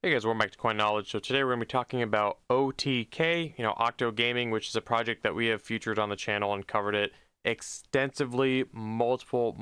Hey guys, welcome back to Coin Knowledge. So today we're going to be talking about OTK, Octo Gaming, which is a project that we have featured on the channel and covered it extensively multiple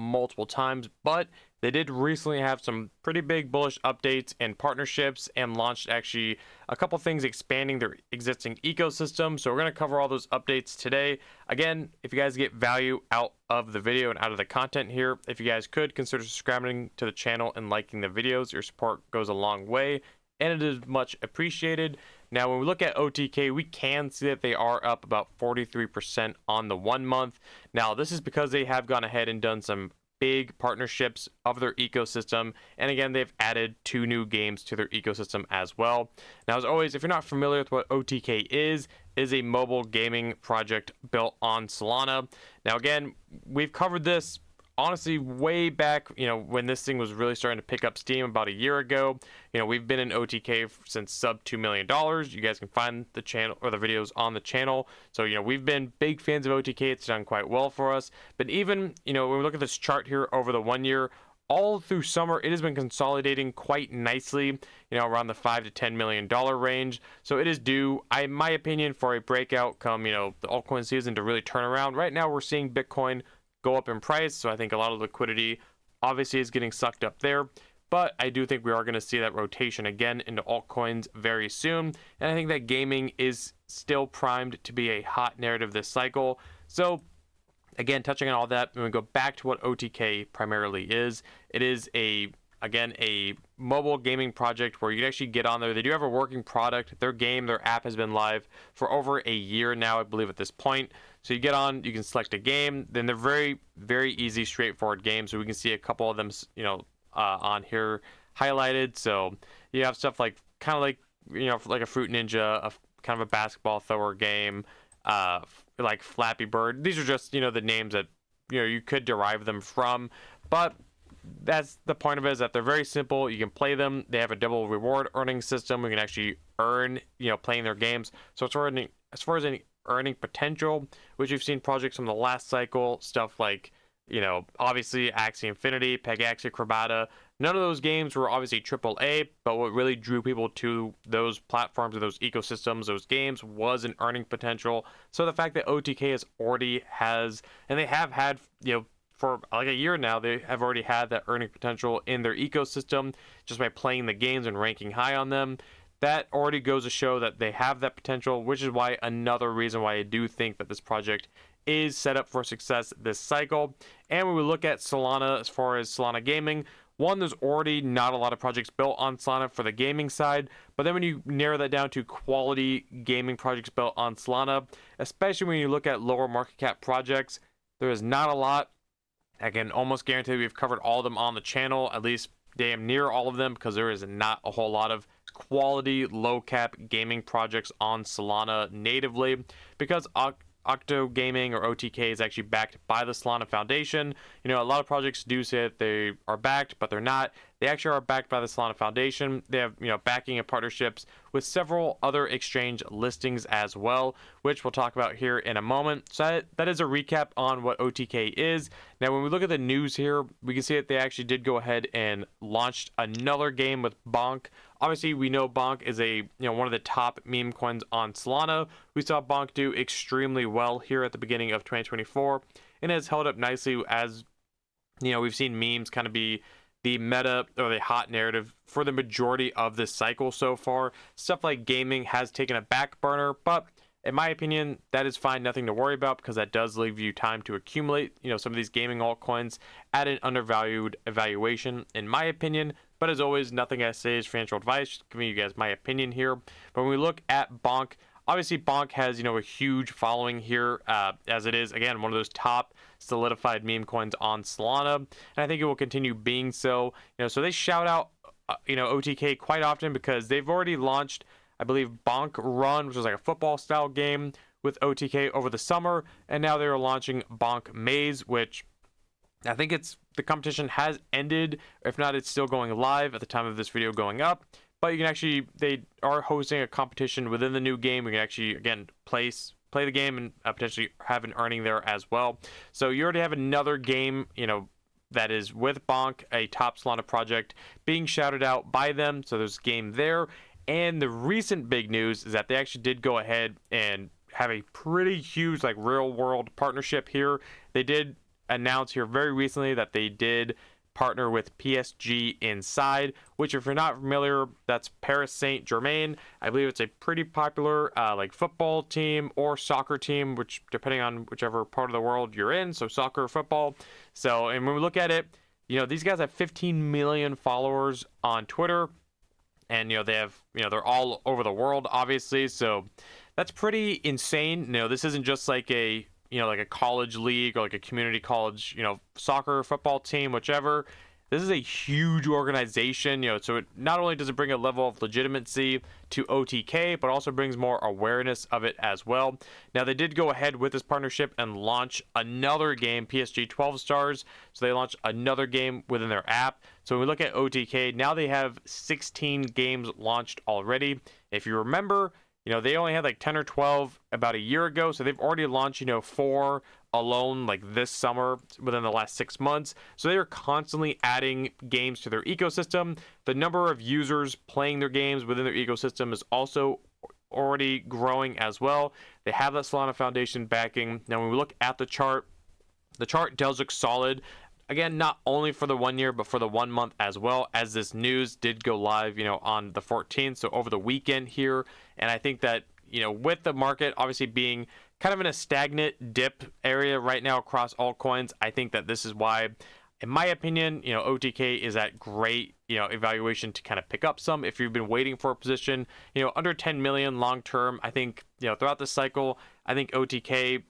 times, but they did recently have some pretty big bullish updates and partnerships and launched actually a couple things expanding their existing ecosystem. So we're going to cover all those updates today. Again, if you guys get value out of the video and out of the content here, if you guys could consider subscribing to the channel and liking the videos, your support goes a long way and it is much appreciated. Now, when we look at OTK, we can see that they are up about 43% on the 1 month. Now, this is because they have gone ahead and done some big partnerships of their ecosystem. And again, they've added 2 new games to their ecosystem as well. Now, as always, if you're not familiar with what OTK is a mobile gaming project built on Solana. Now, again, we've covered this honestly way back, when this thing was really starting to pick up steam about a year ago. We've been in OTK since sub $2 million. You guys can find the channel or the videos on the channel. So, we've been big fans of OTK. It's done quite well for us. But even, when we look at this chart here over the 1 year, all through summer, it has been consolidating quite nicely, around the $5 to $10 million range. So it is due, in my opinion, for a breakout come, the altcoin season to really turn around. Right now, we're seeing Bitcoin go up in price, so I think a lot of liquidity obviously is getting sucked up there, but I do think we are going to see that rotation again into altcoins very soon, and I think that gaming is still primed to be a hot narrative this cycle. So again, touching on all that, when we go back to what OTK primarily is, it is a mobile gaming project where you can actually get on there. They do have a working product. Their app has been live for over a year now, I believe, at this point. So you get on, you can select a game. Then they're very, very easy, straightforward games. So we can see a couple of them, on here highlighted. So you have stuff like like a Fruit Ninja, kind of a basketball thrower game, like Flappy Bird. These are just the names that you could derive them from, but that's the point of it, is that they're very simple. You can play them. They have a double reward earning system. We can actually earn, playing their games. So as far as any earning potential, which we've seen projects from the last cycle, stuff like, obviously Axie Infinity, Peg Axie Crabata. None of those games were obviously AAA, but what really drew people to those platforms or those ecosystems, those games, was an earning potential. So the fact that OTK and they have had, for like a year now, they have already had that earning potential in their ecosystem just by playing the games and ranking high on them. That already goes to show that they have that potential, which is why another reason why I do think that this project is set up for success this cycle. And when we look at Solana, as far as Solana gaming, one, there's already not a lot of projects built on Solana for the gaming side, but then when you narrow that down to quality gaming projects built on Solana, especially when you look at lower market cap projects, there is not a lot. I can almost guarantee we've covered all of them on the channel, at least damn near all of them, because there is not a whole lot of quality low cap gaming projects on Solana natively, because Octo Gaming or OTK is actually backed by the Solana Foundation. A lot of projects do say that they are backed, but they're not. They actually are backed by the Solana Foundation. They have, backing and partnerships with several other exchange listings as well, which we'll talk about here in a moment. So that is a recap on what OTK is. Now, when we look at the news here, we can see that they actually did go ahead and launched another game with Bonk. Obviously, we know Bonk is one of the top meme coins on Solana. We saw Bonk do extremely well here at the beginning of 2024, and has held up nicely as, we've seen memes kind of be the meta or the hot narrative for the majority of this cycle so far. Stuff like gaming has taken a back burner, but in my opinion, that is fine, nothing to worry about, because that does leave you time to accumulate, some of these gaming altcoins at an undervalued evaluation, in my opinion. But as always, nothing I say is financial advice, just giving you guys my opinion here. But when we look at Bonk, obviously Bonk has, a huge following here, as it is, again, one of those top solidified meme coins on Solana, and I think it will continue being so. So they shout out, OTK quite often, because they've already launched, I believe, Bonk Run, which was like a football style game with OTK over the summer, and now they're launching Bonk Maze, which I think the competition has ended. If not, it's still going live at the time of this video going up. But they are hosting a competition within the new game. We can actually, again, play the game and potentially have an earning there as well. So you already have another game, that is with Bonk, a top Solana project, being shouted out by them. So there's a game there. And the recent big news is that they actually did go ahead and have a pretty huge, like, real world partnership here. They did announce here very recently that they did partner with PSG Inside, which, if you're not familiar, that's Paris Saint-Germain. I believe it's a pretty popular like football team or soccer team, which depending on whichever part of the world you're in, so soccer or football. So, and when we look at it, these guys have 15 million followers on Twitter, and they have, they're all over the world, obviously, so that's pretty insane. This isn't just like a like a college league or like a community college, soccer, football team, whichever. This is a huge organization, so it not only does it bring a level of legitimacy to OTK, but also brings more awareness of it as well. Now, they did go ahead with this partnership and launch another game, PSG 12 Stars. So they launched another game within their app. So when we look at OTK, now they have 16 games launched already. If you remember, they only had like 10 or 12 about a year ago. So they've already launched, 4 alone like this summer within the last 6 months. So they are constantly adding games to their ecosystem. The number of users playing their games within their ecosystem is also already growing as well. They have that Solana Foundation backing. Now, when we look at the chart does look solid. Again, not only for the 1 year, but for the 1 month as well, as this news did go live, on the 14th, so over the weekend here. And I think that, with the market obviously being kind of in a stagnant dip area right now across altcoins, I think that this is why, in my opinion, OTK is at great, evaluation to kind of pick up some if you've been waiting for a position, under 10 million long term. I think, throughout the cycle, I think OTK,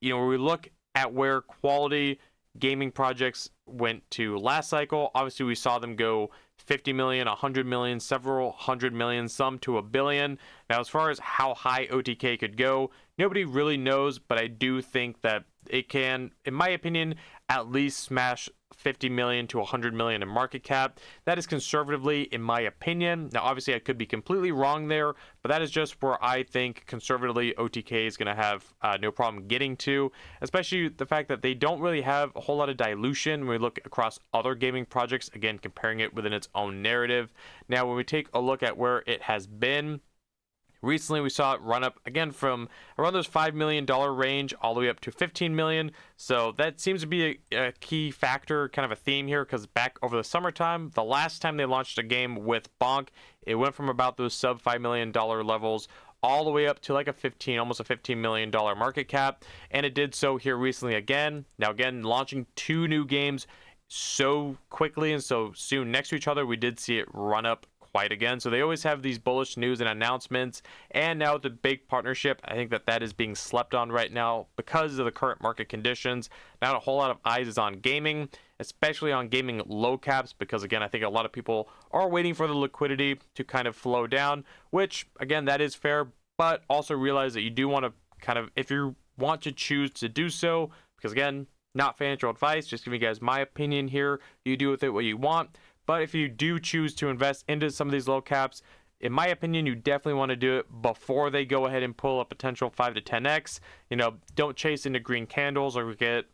when we look at where quality gaming projects went to last cycle, obviously we saw them go 50 million, 100 million, several hundred million, some to a billion. Now, as far as how high OTK could go, nobody really knows, but I do think that it can, in my opinion, at least smash 50 million to 100 million in market cap. That is conservatively, in my opinion. Now, obviously, I could be completely wrong there, but that is just where I think conservatively OTK is going to have no problem getting to, especially the fact that they don't really have a whole lot of dilution when we look across other gaming projects, again, comparing it within its own narrative. Now, when we take a look at where it has been, recently, we saw it run up again from around those $5 million range all the way up to 15 million. So that seems to be a key factor, kind of a theme here, because back over the summertime, the last time they launched a game with Bonk, it went from about those sub $5 million levels all the way up to like almost a $15 million market cap. And it did so here recently again. Now, again, launching 2 new games so quickly and so soon next to each other, we did see it run up quite again. So they always have these bullish news and announcements, and now the big partnership, I think that is being slept on right now because of the current market conditions. Not a whole lot of eyes is on gaming, especially on gaming low caps, because again, I think a lot of people are waiting for the liquidity to kind of flow down, which again, that is fair, but also realize that you do want to kind of, if you want to choose to do so, because again, not financial advice, just giving you guys my opinion here, you do with it what you want. But if you do choose to invest into some of these low caps, in my opinion, you definitely want to do it before they go ahead and pull a potential 5 to 10x. Don't chase into green candles or get,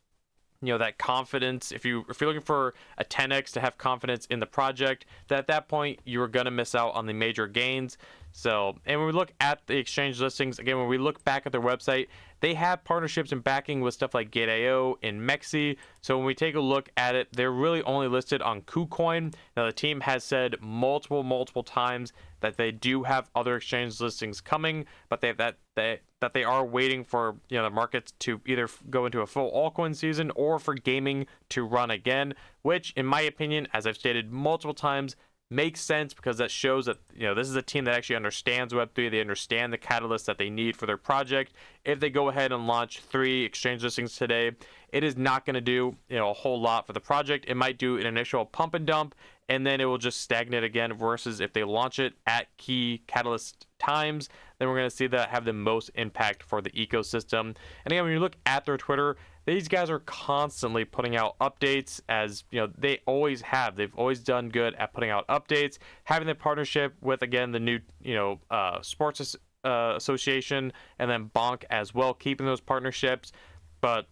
that confidence. If you're looking for a 10x to have confidence in the project, that at that point you're going to miss out on the major gains. So, and when we look at the exchange listings, again, when we look back at their website, they have partnerships and backing with stuff like Gate.io and Mexi. So when we take a look at it, they're really only listed on KuCoin. Now, the team has said multiple times that they do have other exchange listings coming, but they are waiting for the markets to either go into a full altcoin season or for gaming to run again, which in my opinion, as I've stated multiple times, makes sense, because that shows that this is a team that actually understands Web3. They understand the catalyst that they need for their project. If they go ahead and launch 3 exchange listings today, it is not going to do a whole lot for the project. It might do an initial pump and dump, and then it will just stagnate again, versus if they launch it at key catalyst times, then we're going to see that have the most impact for the ecosystem. And again, when you look at their Twitter, these guys are constantly putting out updates, as they always have. They've always done good at putting out updates, having the partnership with, again, the new sports association, and then Bonk as well, keeping those partnerships. But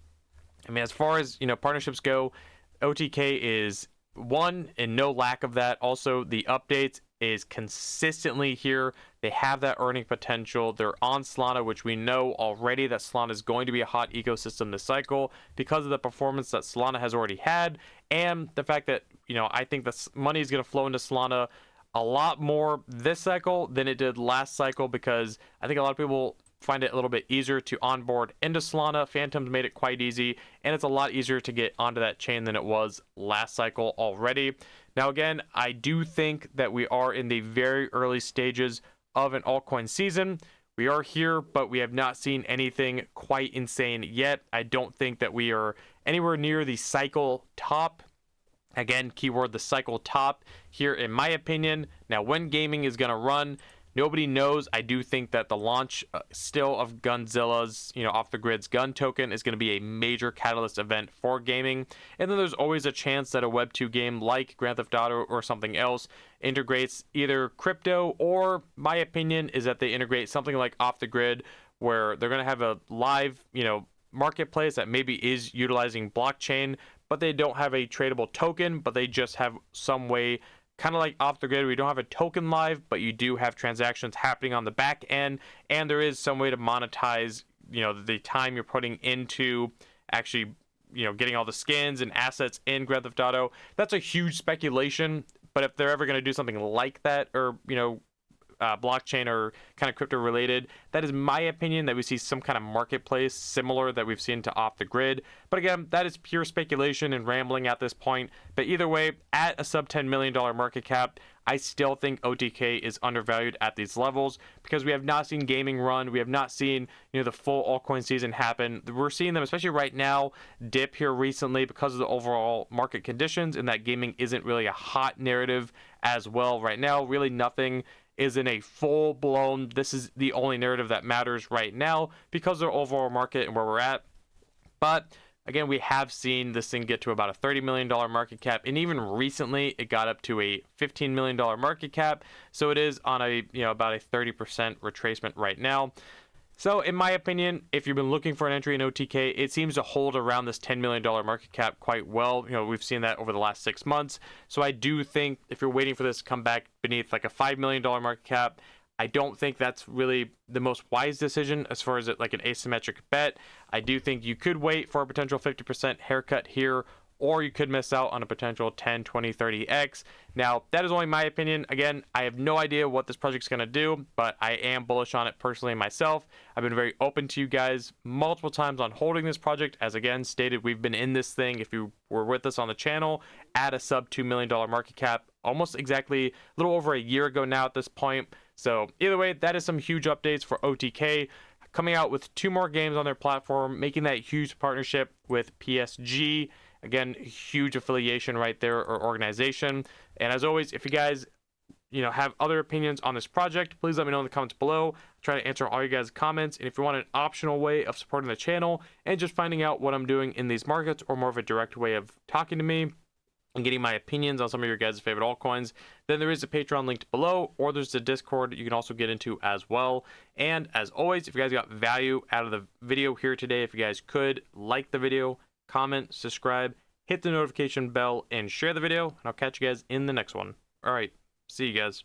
I mean, as far as partnerships go, OTK is one and no lack of that. Also, the updates is consistently here. They have that earning potential. They're on Solana, which we know already that Solana is going to be a hot ecosystem this cycle because of the performance that Solana has already had, and the fact that, you know, I think the money is going to flow into Solana a lot more this cycle than it did last cycle, because I think a lot of people find it a little bit easier to onboard into Solana. Phantoms made it quite easy, and it's a lot easier to get onto that chain than it was last cycle already. Now, again, I do think that we are in the very early stages of an altcoin season. We are here, but we have not seen anything quite insane yet. I don't think that we are anywhere near the cycle top. Again, keyword the cycle top here, in my opinion. Now, when gaming is going to run, nobody knows. I do think that the launch still of Gunzilla's, you know, off the grid's gun token is going to be a major catalyst event for gaming. And then there's always a chance that a Web 2 game like Grand Theft Auto or something else integrates either crypto, or my opinion is that they integrate something like off the grid, where they're going to have a live, you know, marketplace that maybe is utilizing blockchain, but they don't have a tradable token, but they just have some way, kind of like off the grid, we don't have a token live, but you do have transactions happening on the back end, and there is some way to monetize, you know, the time you're putting into actually, you know, getting all the skins and assets in Grand Theft Auto. That's a huge speculation, but if they're ever going to do something like that, or, you know, blockchain or kind of crypto related, that is my opinion, that we see some kind of marketplace similar that we've seen to off the grid. But again, that is pure speculation and rambling at this point. But either way, at a sub $10 million market cap, I still think OTK is undervalued at these levels, because we have not seen gaming run. We have not seen, you know, the full altcoin season happen. We're seeing them, especially right now, dip here recently because of the overall market conditions, and that gaming isn't really a hot narrative as well right now. Really nothing is in a full-blown, this is the only narrative that matters right now because of the overall market and where we're at. But again, we have seen this thing get to about a $30 million market cap, and even recently it got up to a $15 million market cap. So it is on a, you know, about a 30% retracement right now. So in my opinion, if you've been looking for an entry in OTK, it seems to hold around this $10 million market cap quite well. You know, we've seen that over the last 6 months. So I do think if you're waiting for this to come back beneath like a $5 million market cap, I don't think that's really the most wise decision as far as it like an asymmetric bet. I do think you could wait for a potential 50% haircut here, or you could miss out on a potential 10, 20, 30x. Now, that is only my opinion. Again, I have no idea what this project's going to do, but I am bullish on it personally myself. I've been very open to you guys multiple times on holding this project. As again stated, we've been in this thing, if you were with us on the channel, at a sub $2 million market cap, almost exactly a little over a year ago now at this point. So either way, that is some huge updates for OTK. Coming out with 2 more games on their platform, making that huge partnership with PSG. Again, huge affiliation right there, or organization. And as always, if you guys, you know, have other opinions on this project, please let me know in the comments below. I'll try to answer all you guys' comments. And if you want an optional way of supporting the channel and just finding out what I'm doing in these markets, or more of a direct way of talking to me and getting my opinions on some of your guys' favorite altcoins, then there is a Patreon linked below, or there's a Discord you can also get into as well. And as always, if you guys got value out of the video here today, if you guys could like the video, comment, subscribe, hit the notification bell, and share the video, and I'll catch you guys in the next one. All right, see you guys.